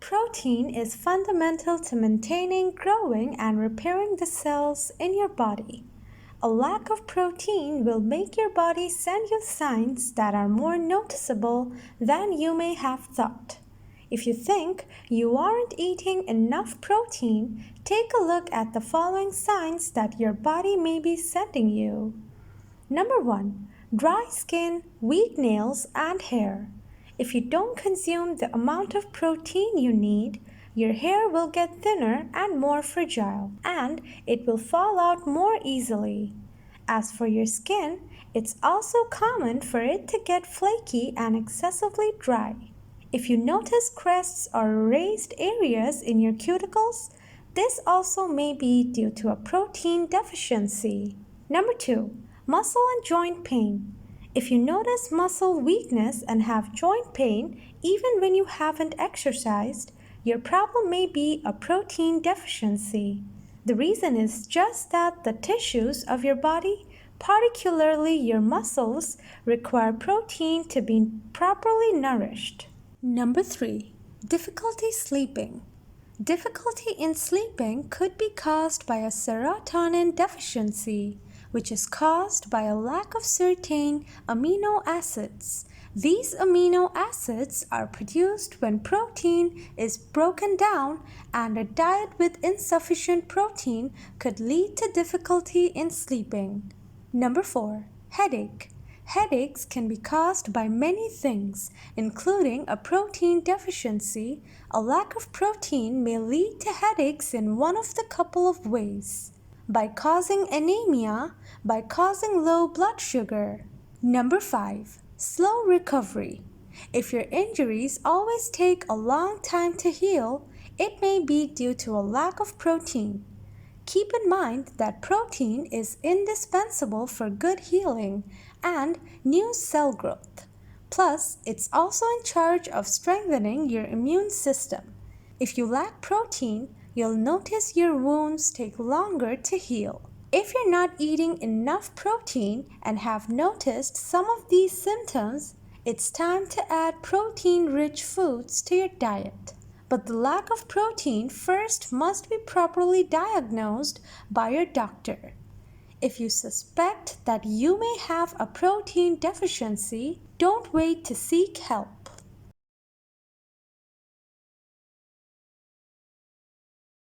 Protein is fundamental to maintaining, growing, and repairing the cells in your body. A lack of protein will make your body send you signs that are more noticeable than you may have thought. If you think you aren't eating enough protein, take a look at the following signs that your body may be sending you. Number 1. Dry skin, weak nails, and hair. If you don't consume the amount of protein you need, your hair will get thinner and more fragile, and it will fall out more easily. As for your skin, it's also common for it to get flaky and excessively dry. If you notice crests or raised areas in your cuticles, this also may be due to a protein deficiency. Number 2. Muscle and joint pain. If you notice muscle weakness and have joint pain even when you haven't exercised, your problem may be a protein deficiency. The reason is just that the tissues of your body, particularly your muscles, require protein to be properly nourished. Number 3. Difficulty sleeping. Difficulty in sleeping could be caused by a serotonin deficiency, which is caused by a lack of certain amino acids. These amino acids are produced when protein is broken down, and a diet with insufficient protein could lead to difficulty in sleeping. Number 4. Headache. Headaches can be caused by many things, including a protein deficiency. A lack of protein may lead to headaches in one of the couple of ways: by causing anemia, by causing low blood sugar. Number 5. Slow recovery. If your injuries always take a long time to heal, it may be due to a lack of protein. Keep in mind that protein is indispensable for good healing and new cell growth. Plus, it's also in charge of strengthening your immune system. If you lack protein, you'll notice your wounds take longer to heal. If you're not eating enough protein and have noticed some of these symptoms, it's time to add protein-rich foods to your diet. But the lack of protein first must be properly diagnosed by your doctor. If you suspect that you may have a protein deficiency, don't wait to seek help.